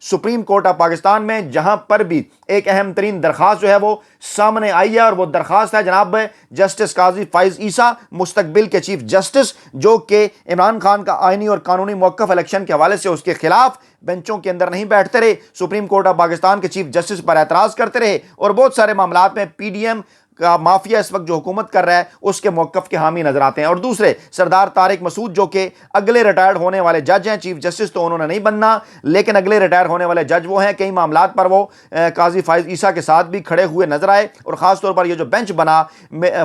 Supreme court of Pakistan میں، جہاں پر بھی ایک اہم ترین درخواست جو ہے وہ سامنے آئی ہے، اور وہ درخواست ہے جناب جسٹس قاضی فائز عیسیٰ مستقبل کے چیف جسٹس، جو کہ عمران خان کا آئینی اور قانونی موقف الیکشن کے حوالے سے اس کے خلاف بینچوں کے اندر نہیں بیٹھتے رہے، سپریم کورٹ آف پاکستان کے چیف جسٹس پر اعتراض کرتے رہے، اور بہت سارے معاملات میں پی ڈی ایم کا مافیا اس وقت جو حکومت کر رہا ہے اس کے موقف کے حامی نظر آتے ہیں۔ اور دوسرے سردار طارق مسعود جو کہ اگلے ریٹائرڈ ہونے والے جج ہیں، چیف جسٹس تو انہوں نے نہیں بننا، لیکن اگلے ریٹائر ہونے والے جج وہ ہیں، کئی معاملات پر وہ قاضی فائز عیسیٰ کے ساتھ بھی کھڑے ہوئے نظر آئے، اور خاص طور پر یہ جو بینچ بنا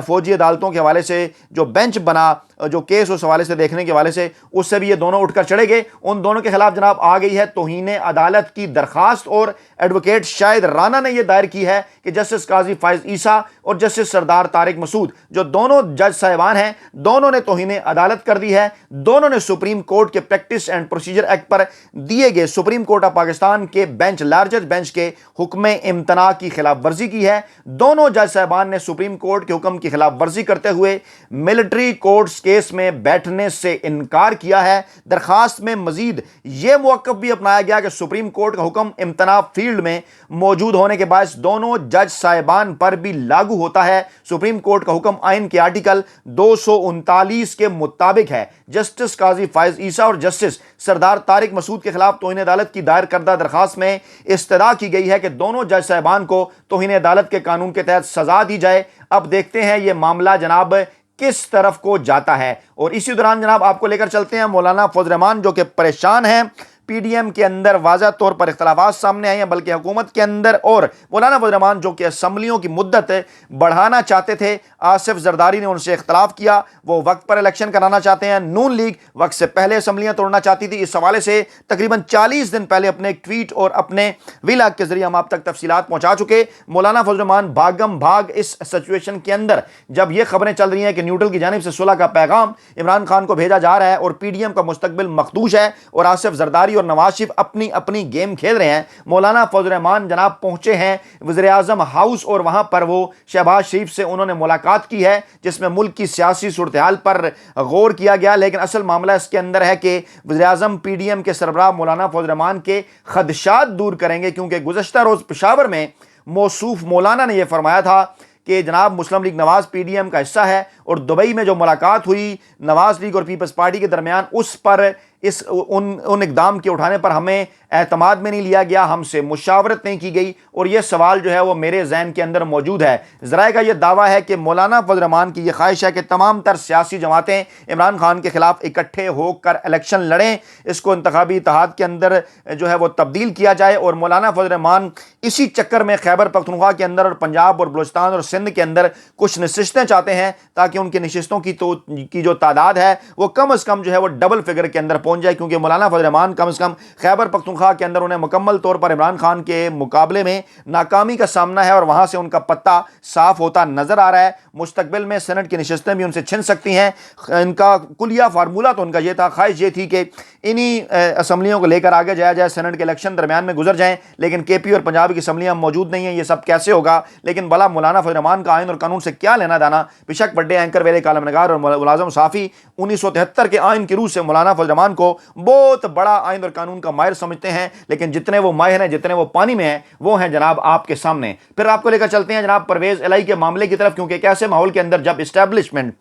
فوجی عدالتوں کے حوالے سے، جو بینچ بنا جو کیس اس حوالے سے دیکھنے کے حوالے سے، اس سے بھی یہ دونوں اٹھ کر چڑھے گئے۔ ان دونوں کے خلاف جناب آ گئی ہے توہین عدالت کی درخواست، اور ایڈوکیٹ شاہد رانا نے یہ دائر کی ہے کہ جسٹس قاضی فائز عیسیٰ اور جسٹس سردار طارق مسعود جو دونوں جج صاحبان ہیں، دونوں نے توہین عدالت کر دی ہے، دونوں نے سپریم کورٹ کے پریکٹس اینڈ پروسیجر ایکٹ پر دیے گئے سپریم کورٹ آف پاکستان کے بینچ لارجسٹ بینچ کے حکم امتناع کی خلاف ورزی کی ہے۔ دونوں جج صاحبان نے سپریم کورٹ کے حکم کی خلاف ورزی کرتے ہوئے ملٹری کورٹس کیس میں بیٹھنے سے انکار کیا ہے۔ درخواست میں مزید یہ موقف بھی اپنایا گیا کہ سپریم کورٹ کا حکم امتناع فیلڈ میں موجود ہونے کے باعث دونوں جج صاحبان پر بھی لاگو ہوتا ہے۔ سپریم کورٹ کا حکم آئین کے آرٹیکل 239 کے مطابق ہے۔ جسٹس قاضی فائز عیسیٰ اور جسٹس سردار طارق مسعود کے خلاف توہین عدالت کی دائر کردہ درخواست میں استدعا کی گئی ہے کہ دونوں جج صاحبان کو توہین عدالت کے قانون کے تحت سزا دی جائے۔ اب دیکھتے ہیں یہ معاملہ جناب کس طرف کو جاتا ہے، اور اسی دوران جناب آپ کو لے کر چلتے ہیں مولانا فضل الرحمان جو کہ پریشان ہیں۔ پی ڈی ایم کے اندر واضح طور پر اختلافات سامنے آئے ہیں، بلکہ حکومت کے اندر، اور مولانا فضل الرحمان جو کہ اسمبلیوں کی مدت بڑھانا چاہتے تھے، آصف زرداری نے ان سے اختلاف کیا، وہ وقت پر الیکشن کرانا چاہتے ہیں، نون لیگ وقت سے پہلے اسمبلیاں توڑنا چاہتی تھی۔ اس حوالے سے تقریباً 40 دن پہلے اپنے ایک ٹویٹ اور اپنے ویلاگ کے ذریعے ہم آپ تک تفصیلات پہنچا چکے۔ مولانا فضل الرحمان بھاگم بھاگ اس سچویشن کے اندر جب یہ خبریں چل رہی ہیں کہ نیوٹرل کی جانب سے صلح کا پیغام عمران خان کو بھیجا جا رہا ہے اور پی ڈی ایم کا مستقبل مخدوش ہے، اور آصف زرداری اور نواز شریف اپنی گیم کھیل رہے ہیں، مولانا فضل الرحمان جناب پہنچے ہیں وزیر اعظم ہاؤس، اور وہاں پر وہ شہباز شریف سے انہوں نے ملاقات کی ہے، جس میں ملک کی سیاسی صورتحال پر غور کیا گیا۔ لیکن اصل معاملہ اس کے اندر ہے کہ وزیر اعظم پی ڈی ایم کے سربراہ مولانا فضل الرحمان کے خدشات دور کریں گے، کیونکہ گزشتہ روز پشاور میں موصوف مولانا نے یہ فرمایا تھا کہ جناب مسلم لیگ نواز پی ڈی ایم کا حصہ ہے، اور دبئی میں جو ملاقات ہوئی نواز لیگ اور پیپلز پارٹی کے درمیان، اس پر ان اقدام کے اٹھانے پر ہمیں اعتماد میں نہیں لیا گیا، ہم سے مشاورت نہیں کی گئی، اور یہ سوال جو ہے وہ میرے ذہن کے اندر موجود ہے۔ ذرائع کا یہ دعویٰ ہے کہ مولانا فضل الرحمان کی یہ خواہش ہے کہ تمام تر سیاسی جماعتیں عمران خان کے خلاف اکٹھے ہو کر الیکشن لڑیں، اس کو انتخابی اتحاد کے اندر جو ہے وہ تبدیل کیا جائے، اور مولانا فضل الرحمان اسی چکر میں خیبر پختونخوا کے اندر اور پنجاب اور بلوچستان اور سندھ کے اندر کچھ نشستیں چاہتے ہیں، تاکہ ان کی نشستوں کی جو تعداد ہے وہ کم از کم جو ہے وہ ڈبل فگر کے اندر پہنچ جائے، کیونکہ مولانا فضل الرحمان کم از کم خیبر پختونخوا کے اندر انہیں مکمل طور پر عمران خان کے مقابلے میں ناکامی کا سامنا ہے، اور وہاں سے ان کا پتہ صاف ہوتا نظر آ رہا ہے۔ مستقبل میں سینٹ کی نشستیں بھی ان سے چھن سکتی ہیں۔ ان کا کلیہ فارمولہ تو ان کا یہ تھا، خواہش یہ تھی کہ انہی اسمبلیوں کو لے کر آگے جایا جائے، سینٹ کے الیکشن درمیان میں گزر جائیں، لیکن کے پی اور پنجاب کی اسمبلیاں موجود نہیں ہیں، یہ سب کیسے ہوگا؟ لیکن بلا مولانا فضل الرحمان کا آئین اور قانون سے کیا لینا دینا؟ بیشک بڑے اینکر ویلے کالم نگار اور ملازم صحافی 1973 کے آئین کی روح سے مولانا فضل الرحمان کو بہت بڑا آئین اور قانون کا ماہر سمجھتے ہیں، لیکن جتنے وہ ماہر ہیں، جتنے وہ پانی میں ہیں، وہ ہیں جناب آپ کے سامنے۔ پھر آپ کو لے کر چلتے ہیں جناب پرویز الہی کے معاملے کی طرف، کیونکہ ایک ایسے ماحول کے اندر جب اسٹیبلشمنٹ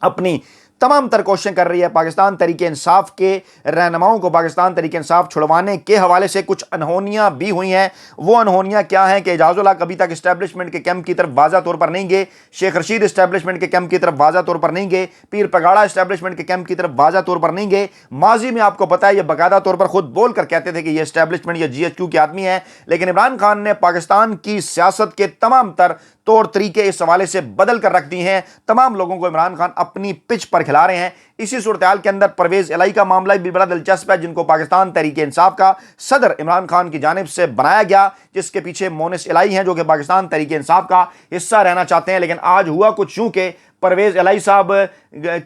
اپنی تمام تر کوششیں کر رہی ہے پاکستان تحریک انصاف کے رہنماؤں کو پاکستان تحریک انصاف چھڑوانے کے حوالے سے کچھ انہونیاں بھی ہوئی ہیں۔ وہ انہونیاں کیا ہیں کہ اعجاز اللہ کبھی تک اسٹیبلشمنٹ کے کیمپ کی طرف واضح طور پر نہیں گئے، شیخ رشید اسٹیبلشمنٹ کے کیمپ کی طرف واضح طور پر نہیں گئے، پیر پگاڑا اسٹیبلشمنٹ کے کیمپ کی طرف واضح طور پر نہیں گئے۔ ماضی میں آپ کو پتہ ہے یہ باقاعدہ طور پر خود بول کر کہتے تھے کہ یہ اسٹیبلشمنٹ یا جی ایچ کیو کے آدمی ہیں، لیکن عمران خان نے پاکستان کی سیاست کے تمام تر طور طریقے اس حوالے سے بدل کر رکھ دی ہیں، تمام لوگوں کو عمران خان اپنی پچ پر کھلا رہے ہیں۔ اسی صورتحال کے اندر پرویز الہی کا معاملہ بھی بڑا دلچسپ ہے، جن کو پاکستان تحریک انصاف کا صدر عمران خان کی جانب سے بنایا گیا، جس کے پیچھے مونس الہی ہیں جو کہ پاکستان تحریک انصاف کا حصہ رہنا چاہتے ہیں۔ لیکن آج ہوا کچھ یوں کہ پرویز الہی صاحب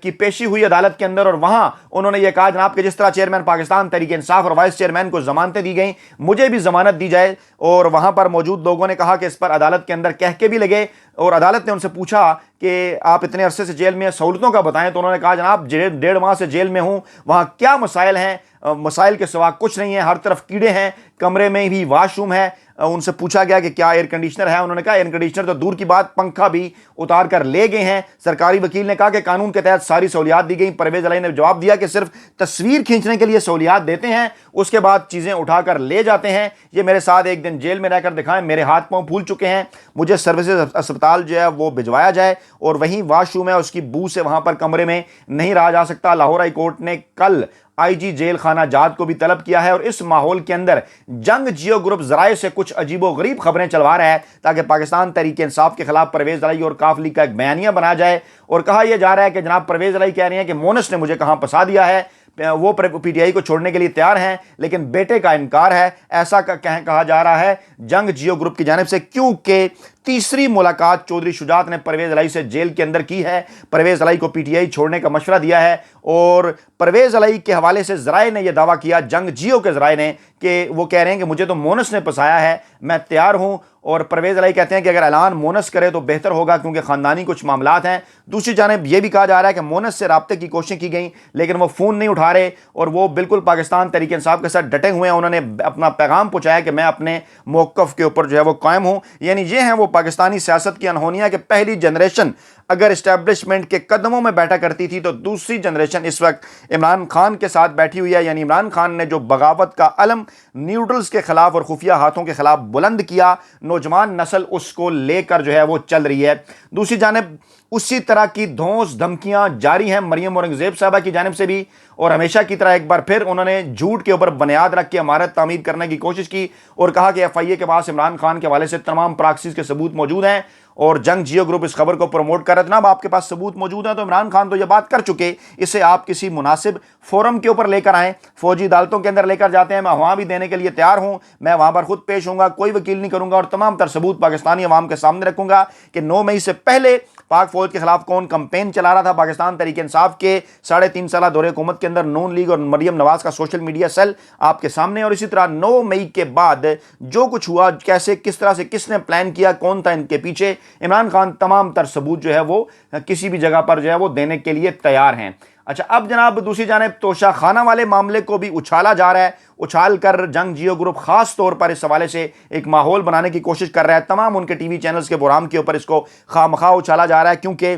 کی پیشی ہوئی عدالت کے اندر، اور وہاں انہوں نے یہ کہا جناب کہ جس طرح چیئرمین پاکستان تحریک انصاف اور وائس چیئرمین کو ضمانتیں دی گئیں، مجھے بھی ضمانت دی جائے، اور وہاں پر موجود لوگوں نے کہا کہ اس پر عدالت کے اندر کہہ کے بھی لگے اور عدالت نے ان سے پوچھا کہ آپ اتنے عرصے سے جیل میں ہیں، سہولتوں کا بتائیں، تو انہوں نے کہا جناب 1.5 ماہ سے جیل میں ہوں، وہاں کیا مسائل ہیں؟ مسائل کے سوا کچھ نہیں ہے، ہر طرف کیڑے ہیں، کمرے میں بھی واش روم ہے۔ ان سے پوچھا گیا کہ کیا ایئر کنڈیشنر ہے؟ انہوں نے کہا ایئر کنڈیشنر تو دور کی بات، پنکھا بھی اتار کر لے گئے ہیں۔ سرکاری وکیل نے کہا کہ قانون کے تحت ساری سہولیات دی گئی۔ پرویز الہی نے جواب دیا کہ صرف تصویر کھینچنے کے لیے سہولیات دیتے ہیں، اس کے بعد چیزیں اٹھا کر لے جاتے ہیں۔ یہ میرے ساتھ ایک دن جیل میں رہ کر دکھائیں، میرے ہاتھ پاؤں پھول چکے ہیں، مجھے سروسز اسپتال جو ہے وہ بھجوایا جائے، اور وہیں واش روم ہے، اس کی بو سے وہاں پر کمرے میں نہیں رہا جا سکتا۔ لاہور ہائی کورٹ نے کل آئی جی جیل خانہ جات کو بھی طلب کیا ہے، اور اس ماحول کے اندر جنگ جیو گروپ ذرائع سے کچھ عجیب و غریب خبریں چلوا رہا ہے تاکہ پاکستان تحریک انصاف کے خلاف پرویز الہی اور کاف لیگ کا ایک بیانیہ بنا جائے، اور کہا یہ جا رہا ہے کہ جناب پرویز الہی کہہ رہے ہیں کہ مونس نے مجھے کہاں پھنسا دیا ہے، وہ پی ٹی آئی کو چھوڑنے کے لیے تیار ہیں لیکن بیٹے کا انکار ہے، ایسا کہا جا رہا ہے جنگ جیو گروپ کی جانب سے، کیونکہ تیسری ملاقات چودھری شجاعت نے پرویز الہی سے جیل کے اندر کی ہے، پرویز الہی کو پی ٹی آئی چھوڑنے کا مشورہ دیا ہے، اور پرویز الہی کے حوالے سے ذرائع نے یہ دعویٰ کیا، جنگ جیو کے ذرائع نے، کہ وہ کہہ رہے ہیں کہ مجھے تو مونس نے پھنسایا ہے، میں تیار ہوں، اور پرویز الہی کہتے ہیں کہ اگر اعلان مونس کرے تو بہتر ہوگا کیونکہ خاندانی کچھ معاملات ہیں۔ دوسری جانب یہ بھی کہا جا رہا ہے کہ مونس سے رابطے کی کوششیں کی گئیں لیکن وہ فون نہیں اٹھا رہے، اور وہ بالکل پاکستان تحریک انصاف کے ساتھ ڈٹے ہوئے ہیں، انہوں نے اپنا پیغام پہنچایا کہ میں اپنے موقف کے اوپر جو ہے وہ قائم ہوں۔ یعنی یہ ہیں وہ پاکستانی سیاست کی انہونیاں کہ پہلی جنریشن اگر اسٹیبلشمنٹ کے قدموں میں بیٹھا کرتی تھی تو دوسری جنریشن اس وقت عمران خان کے ساتھ بیٹھی ہوئی ہے۔ یعنی عمران خان نے جو بغاوت کا علم نیوٹرلز کے خلاف اور خفیہ ہاتھوں کے خلاف بلند کیا، نوجوان نسل اس کو لے کر جو ہے وہ چل رہی ہے۔ دوسری جانب اسی طرح کی دھونس دھمکیاں جاری ہیں مریم اورنگزیب صاحبہ کی جانب سے بھی، اور ہمیشہ کی طرح ایک بار پھر انہوں نے جھوٹ کے اوپر بنیاد رکھ کے عمارت تعمیر کرنے کی کوشش کی، اور کہا کہ ایف آئی اے کے پاس عمران خان کے حوالے سے تمام پراکسیز کے ثبوت موجود ہیں، اور جنگ جیو گروپ اس خبر کو پروموٹ کر رہا تھا۔ اب آپ کے پاس ثبوت موجود ہیں تو عمران خان تو یہ بات کر چکے، اسے آپ کسی مناسب فورم کے اوپر لے کر آئیں، فوجی عدالتوں کے اندر لے کر جاتے ہیں، میں وہاں بھی دینے کے لیے تیار ہوں، میں وہاں پر خود پیش ہوں گا، کوئی وکیل نہیں کروں گا، اور تمام تر ثبوت پاکستانی عوام کے سامنے رکھوں گا کہ 9 مئی سے پہلے پاک فوج کے خلاف کون کمپین چلا رہا تھا۔ پاکستان تحریک انصاف کے 3.5 سالہ دور حکومت کے اندر نون لیگ اور مریم نواز کا سوشل میڈیا سیل آپ کے سامنے، اور اسی طرح 9 مئی کے بعد جو کچھ ہوا، کیسے کس طرح سے کس نے پلان کیا، کون تھا ان کے پیچھے، عمران خان تمام تر ثبوت جو ہے وہ کسی بھی جگہ پر جو ہے وہ دینے کے لیے تیار ہیں۔ اچھا، اب جناب دوسری جانب توشہ خانہ والے معاملے کو بھی اچھالا جا رہا ہے، اچھال کر جنگ جیو گروپ خاص طور پر اس حوالے سے ایک ماحول بنانے کی کوشش کر رہا ہے، تمام ان کے ٹی وی چینلز کے پروگرام کے اوپر اس کو خواہ اچھالا جا رہا ہے، کیونکہ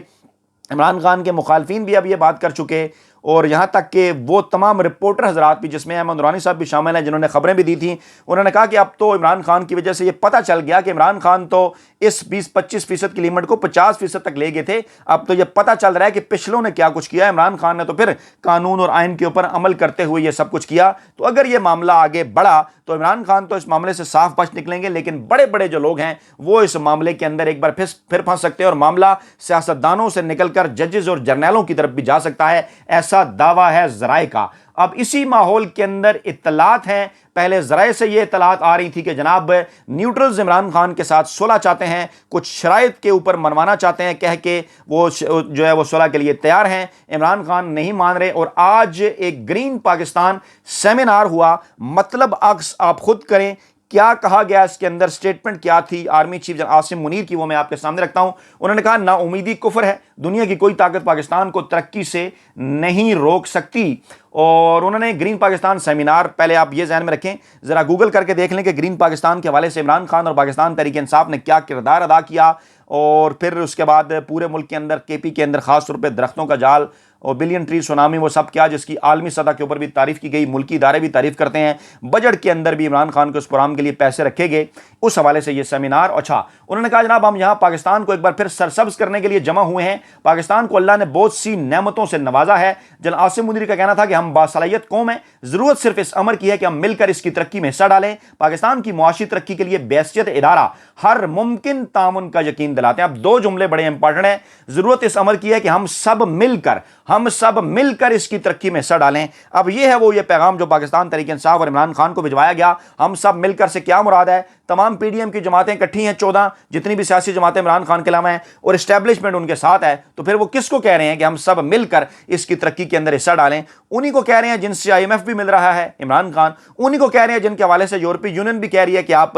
عمران خان کے مخالفین بھی اب یہ بات کر چکے، اور یہاں تک کہ وہ تمام رپورٹر حضرات بھی، جس میں احمد نورانی صاحب بھی شامل ہیں جنہوں نے خبریں بھی دی تھیں، انہوں نے کہا کہ اب تو عمران خان کی وجہ سے یہ پتہ چل گیا کہ عمران خان تو اس 20-25% کی لیمٹ کو 50% تک لے گئے تھے، اب تو یہ پتہ چل رہا ہے کہ پچھلوں نے کیا کچھ کیا، عمران خان نے تو پھر قانون اور آئین کے اوپر عمل کرتے ہوئے یہ سب کچھ کیا۔ تو اگر یہ معاملہ آگے بڑھا تو عمران خان تو اس معاملے سے صاف بچ نکلیں گے، لیکن بڑے بڑے جو لوگ ہیں وہ اس معاملے کے اندر ایک بار پھر پھنس سکتے ہیں، اور معاملہ سیاستدانوں سے نکل کر ججز اور جرنیلوں کی طرف بھی جا سکتا ہے، ایسا دعویٰ ہے ذرائع کا۔ اب اسی ماحول کے اندر اطلاعات ہیں، پہلے ذرائع سے یہ اطلاعات آ رہی تھی کہ جناب نیوٹرلز عمران خان کے ساتھ صلح چاہتے ہیں، کچھ شرائط کے اوپر منوانا چاہتے ہیں، کہہ کے وہ جو ہے وہ صلح کے لیے تیار ہیں، عمران خان نہیں مان رہے، اور آج ایک گرین پاکستان سیمینار ہوا، مطلب عکس آپ خود کریں، کیا کہا گیا اس کے اندر، سٹیٹمنٹ کیا تھی آرمی چیف عاصم منیر کی، وہ میں آپ کے سامنے رکھتا ہوں۔ انہوں نے کہا نا امیدی کفر ہے، دنیا کی کوئی طاقت پاکستان کو ترقی سے نہیں روک سکتی، اور انہوں نے گرین پاکستان سیمینار، پہلے آپ یہ ذہن میں رکھیں، ذرا گوگل کر کے دیکھ لیں کہ گرین پاکستان کے حوالے سے عمران خان اور پاکستان تحریک انصاف نے کیا کردار ادا کیا، اور پھر اس کے بعد پورے ملک کے اندر کے پی کے اندر خاص طور پہ درختوں کا جال اور بلین ٹری سونامی، وہ سب کیا، جس کی عالمی سطح کے اوپر بھی تعریف کی گئی، ملکی ادارے بھی تعریف کرتے ہیں، بجٹ کے اندر بھی عمران خان کو اس پروگرام کے لیے پیسے رکھے گئے، اس حوالے سے یہ سیمینار۔ اچھا، انہوں نے کہا جناب ہم یہاں پاکستان کو ایک بار پھر سرسبز کرنے کے لیے جمع ہوئے ہیں، پاکستان کو اللہ نے بہت سی نعمتوں سے نوازا ہے، جناب عاصم منیر کا کہنا تھا کہ ہم باصلاحیت قوم ہیں، ضرورت صرف اس امر کی ہے کہ ہم مل کر اس کی ترقی میں حصہ ڈالیں، پاکستان کی معاشی ترقی کے لیے بحیثیت ادارہ ہر ممکن تعاون کا یقین دلاتے ہیں۔ اب دو جملے بڑے امپورٹنٹ ہیں، ضرورت اس امر کی ہے کہ ہم سب مل کر اس کی ترقی میں حصہ ڈالیں۔ اب یہ ہے وہ یہ پیغام جو پاکستان تحریک انصاف اور عمران خان کو بھجوایا گیا، ہم سب مل کر سے کیا مراد ہے؟ تمام پی ڈی ایم کی جماعتیں اکٹھی ہیں، 14 جتنی بھی سیاسی جماعتیں عمران خان کے علاوہ ہیں، اور اسٹیبلشمنٹ ان کے ساتھ ہے، تو پھر وہ کس کو کہہ رہے ہیں کہ ہم سب مل کر اس کی ترقی کے اندر حصہ ڈالیں؟ انہی کو کہہ رہے ہیں جن سے IMF بھی مل رہا ہے، عمران خان، انہی کو کہہ رہے ہیں جن کے حوالے سے یورپی یونین بھی کہہ رہی ہے کہ آپ